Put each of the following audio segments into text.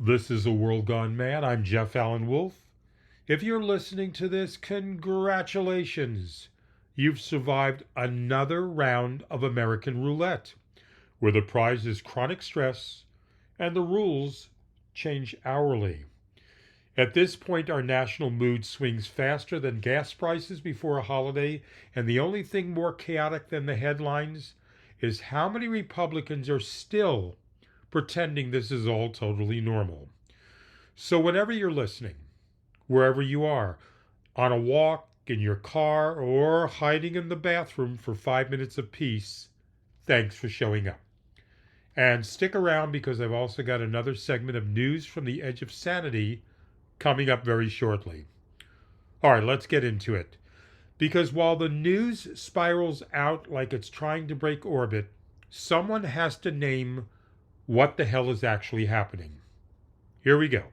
This is A World Gone Mad. I'm Jeff Allen Wolfe. If you're listening to this, congratulations. You've survived another round of American roulette, where the prize is chronic stress and the rules change hourly. At this point, our national mood swings faster than gas prices before a holiday, and the only thing more chaotic than the headlines is how many Republicans are still pretending this is all totally normal. So whenever you're listening, wherever you are, on a walk, in your car, or hiding in the bathroom for 5 minutes of peace, thanks for showing up. And stick around because I've also got another segment of news from the Edge of Sanity coming up very shortly. All right, let's get into it. Because while the news spirals out like it's trying to break orbit, someone has to name what the hell is actually happening. Here we go.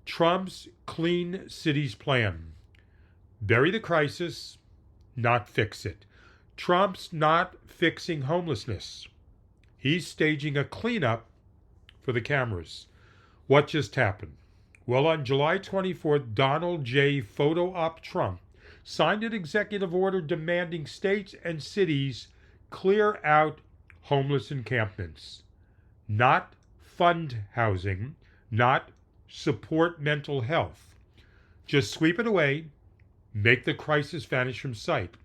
Trump's Clean Cities plan. Bury the crisis, not fix it. Trump's not fixing homelessness. He's staging a cleanup for the cameras. What just happened? Well, on July 24th, Donald J. Photo Op Trump signed an executive order demanding states and cities clear out homeless encampments. Not fund housing, not support mental health. Just sweep it away, make the crisis vanish from sight.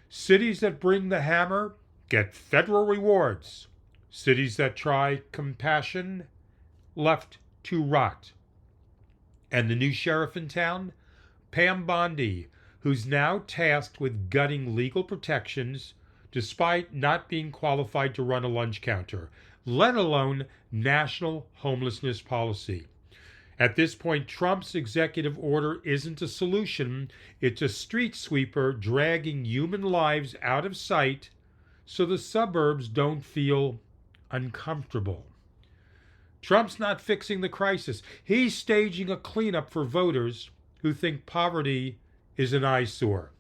Cities that bring the hammer get federal rewards. Cities that try compassion left to rot. And the new sheriff in town, Pam Bondi, who's now tasked with gutting legal protections despite not being qualified to run a lunch counter, let alone national homelessness policy. At this point, Trump's executive order isn't a solution. It's a street sweeper dragging human lives out of sight so the suburbs don't feel uncomfortable. Trump's not fixing the crisis. He's staging a cleanup for voters who think poverty is an eyesore.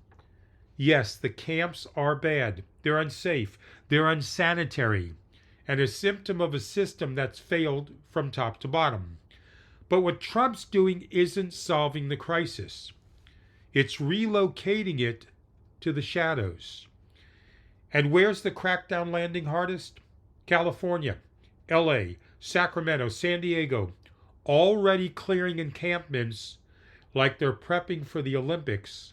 Yes, the camps are bad. They're unsafe. They're unsanitary, and a symptom of a system that's failed from top to bottom. But what Trump's doing isn't solving the crisis. It's relocating it to the shadows. And where's the crackdown landing hardest? California, LA, Sacramento, San Diego, already clearing encampments like they're prepping for the Olympics,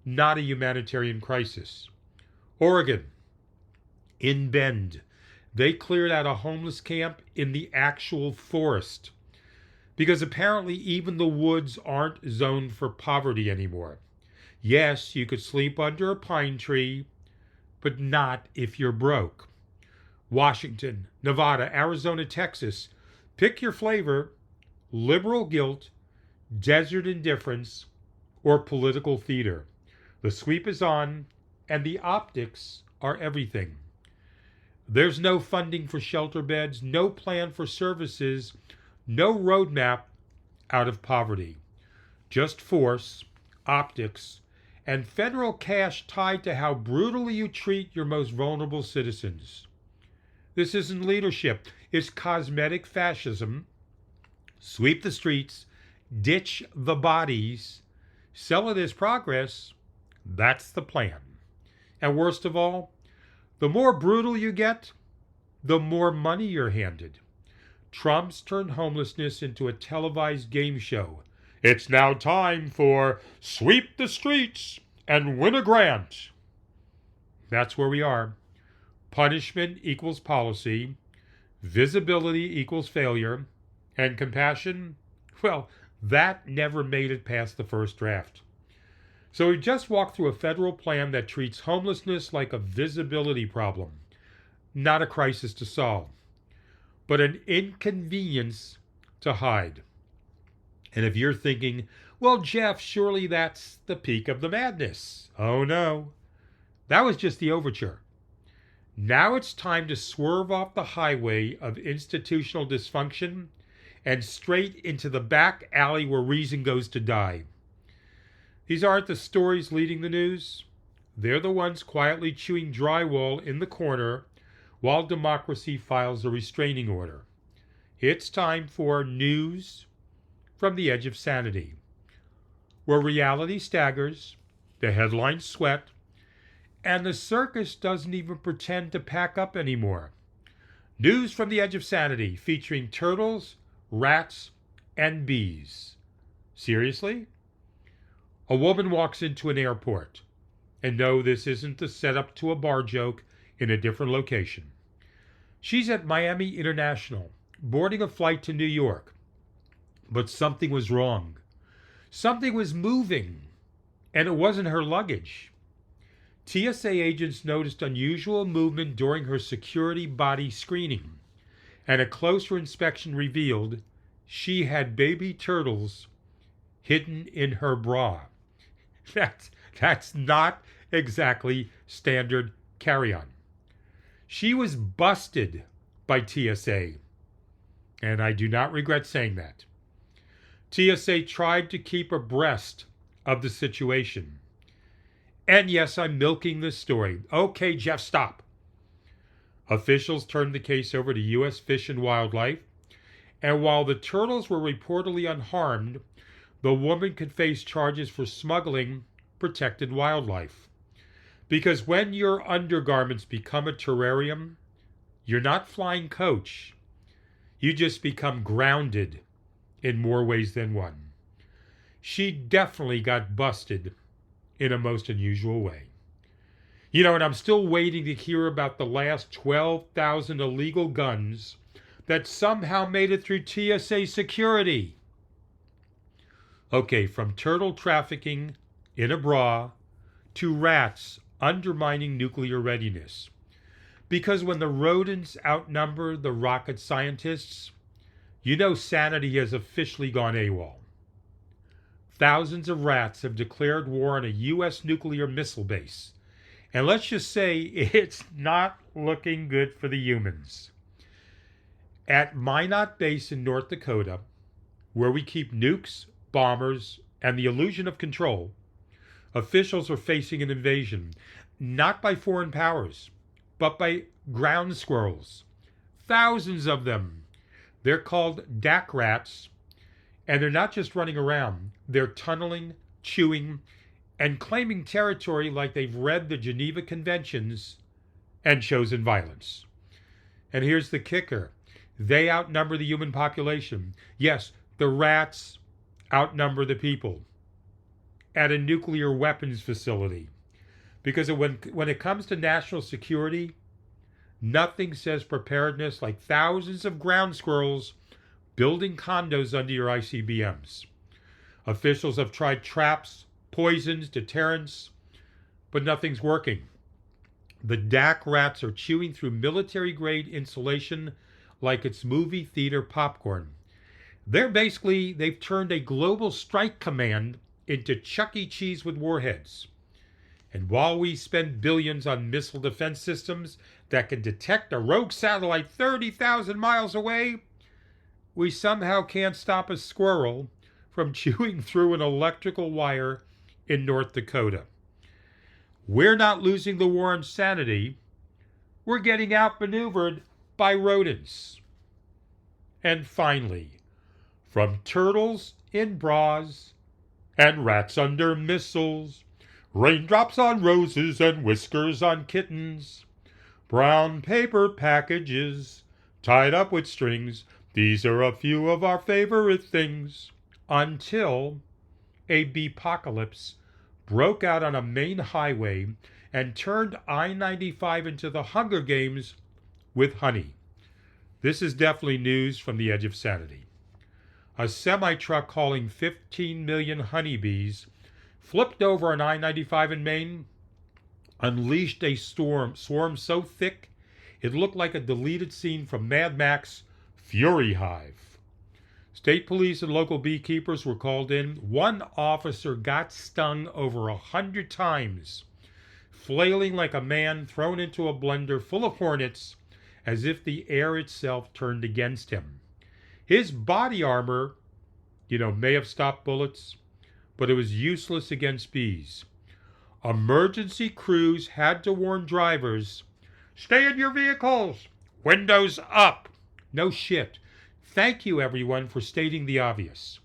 not a humanitarian crisis. Oregon, in Bend, they cleared out a homeless camp in the actual forest because apparently even the woods aren't zoned for poverty anymore. Yes, you could sleep under a pine tree, but not if you're broke. Washington, Nevada, Arizona, Texas, pick your flavor: liberal guilt, desert indifference, or political theater. The sweep is on, and the optics are everything. There's no funding for shelter beds, no plan for services, no roadmap out of poverty. Just force, optics, and federal cash tied to how brutally you treat your most vulnerable citizens. This isn't leadership. It's cosmetic fascism. Sweep the streets, ditch the bodies, sell it as progress. That's the plan. And worst of all, the more brutal you get, the more money you're handed. Trump's turned homelessness into a televised game show. It's now time for Sweep the Streets and Win a Grant. That's where we are. Punishment equals policy, visibility equals failure, and compassion, well, that never made it past the first draft. So we just walked through a federal plan that treats homelessness like a visibility problem, not a crisis to solve, but an inconvenience to hide. And if you're thinking, well, Jeff, surely that's the peak of the madness. Oh no, that was just the overture. Now it's time to swerve off the highway of institutional dysfunction and straight into the back alley where reason goes to die. These aren't the stories leading the news. They're the ones quietly chewing drywall in the corner while democracy files a restraining order. It's time for news from the Edge of Sanity, where reality staggers, the headlines sweat, and the circus doesn't even pretend to pack up anymore. News from the Edge of Sanity featuring turtles, rats, and bees. Seriously? A woman walks into an airport. And no, this isn't the setup to a bar joke in a different location. She's at Miami International, boarding a flight to New York. But something was wrong. Something was moving, and it wasn't her luggage. TSA agents noticed unusual movement during her security body screening, and a closer inspection revealed she had baby turtles hidden in her bra. That's not exactly standard carry-on. She was busted by TSA, and I do not regret saying that. TSA tried to keep abreast of the situation. And yes, I'm milking this story. Okay, Jeff, stop. Officials turned the case over to U.S. Fish and Wildlife, and while the turtles were reportedly unharmed, the woman could face charges for smuggling protected wildlife. Because when your undergarments become a terrarium, you're not flying coach. You just become grounded in more ways than one. She definitely got busted in a most unusual way. And I'm still waiting to hear about the last 12,000 illegal guns that somehow made it through TSA security. Okay, from turtle trafficking in a bra to rats undermining nuclear readiness. Because when the rodents outnumber the rocket scientists, sanity has officially gone AWOL. Thousands of rats have declared war on a U.S. nuclear missile base. And let's just say it's not looking good for the humans. At Minot Base in North Dakota, where we keep nukes, bombers, and the illusion of control, officials are facing an invasion, not by foreign powers, but by ground squirrels. Thousands of them. They're called DAC rats, and they're not just running around. They're tunneling, chewing, and claiming territory like they've read the Geneva Conventions and chosen violence. And here's the kicker. They outnumber the human population. Yes, the rats outnumber the people at a nuclear weapons facility. Because when it comes to national security, nothing says preparedness like thousands of ground squirrels building condos under your ICBMs. Officials have tried traps, poisons, deterrents, but nothing's working. The DAC rats are chewing through military-grade insulation like it's movie theater popcorn. They've turned a global strike command into Chuck E. Cheese with warheads. And while we spend billions on missile defense systems that can detect a rogue satellite 30,000 miles away, we somehow can't stop a squirrel from chewing through an electrical wire in North Dakota. We're not losing the war on sanity. We're getting outmaneuvered by rodents. And finally, from turtles in bras and rats under missiles, raindrops on roses and whiskers on kittens, brown paper packages tied up with strings, these are a few of our favorite things. Until a beepocalypse broke out on a main highway and turned I-95 into the Hunger Games with honey. This is definitely news from the Edge of Sanity. A semi-truck hauling 15 million honeybees flipped over on I-95 in Maine, unleashed a swarm so thick it looked like a deleted scene from Mad Max Fury Hive. State police and local beekeepers were called in. One officer got stung over 100 times, flailing like a man thrown into a blender full of hornets as if the air itself turned against him. His body armor, may have stopped bullets, but it was useless against bees. Emergency crews had to warn drivers, stay in your vehicles, windows up. No shit. Thank you, everyone, for stating the obvious,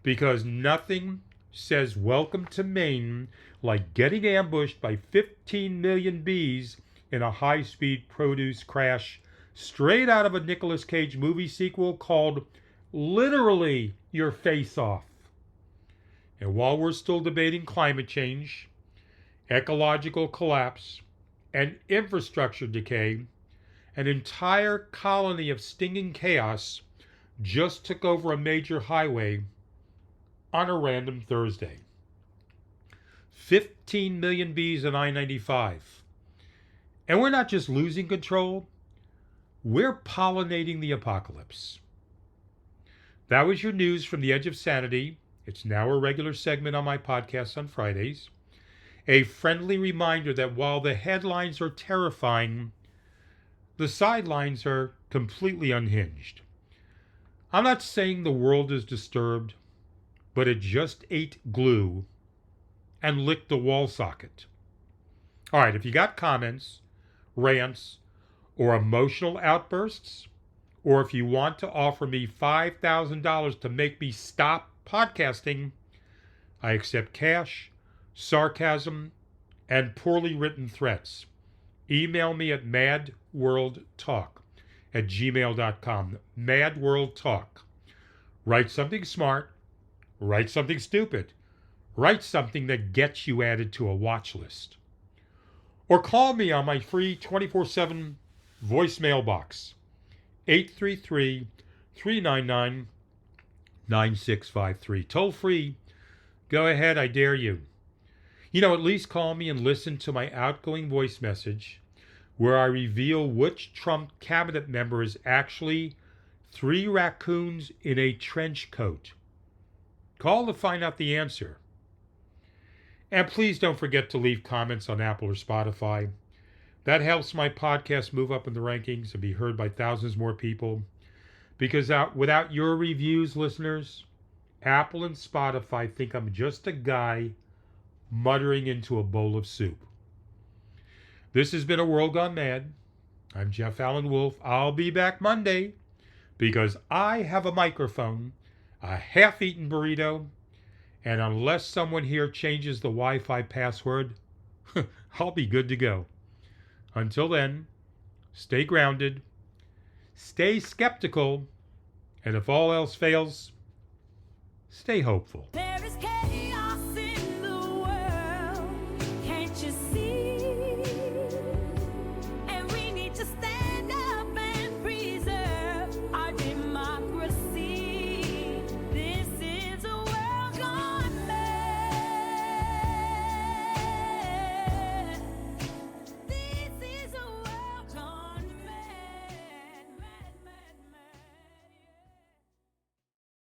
because nothing says welcome to Maine like getting ambushed by 15 million bees in a high-speed produce crash straight out of a Nicolas Cage movie sequel called literally Your Face Off. And while we're still debating climate change, ecological collapse, and infrastructure decay, an entire colony of stinging chaos just took over a major highway on a random Thursday. 15 million bees on I-95. And we're not just losing control, we're pollinating the apocalypse. That was your news from the Edge of Sanity. It's now a regular segment on my podcast on Fridays. A friendly reminder that while the headlines are terrifying, the sidelines are completely unhinged. I'm not saying the world is disturbed, but it just ate glue and licked the wall socket. All right, if you got comments, rants, or emotional outbursts, or if you want to offer me $5,000 to make me stop podcasting, I accept cash, sarcasm, and poorly written threats. Email me at madworldtalk@gmail.com. Madworldtalk. Write something smart. Write something stupid. Write something that gets you added to a watch list. Or call me on my free 24/7 voicemail box. 833-399-9653. Toll free. Go ahead, I dare you. At least call me and listen to my outgoing voice message where I reveal which Trump cabinet member is actually 3 raccoons in a trench coat. Call to find out the answer. And please don't forget to leave comments on Apple or Spotify. That helps my podcast move up in the rankings and be heard by thousands more people. Because without your reviews, listeners, Apple and Spotify think I'm just a guy muttering into a bowl of soup. This has been A World Gone Mad. I'm Jeff Allen Wolf. I'll be back Monday because I have a microphone, a half-eaten burrito, and unless someone here changes the Wi-Fi password, I'll be good to go. Until then, stay grounded, stay skeptical, and if all else fails, stay hopeful.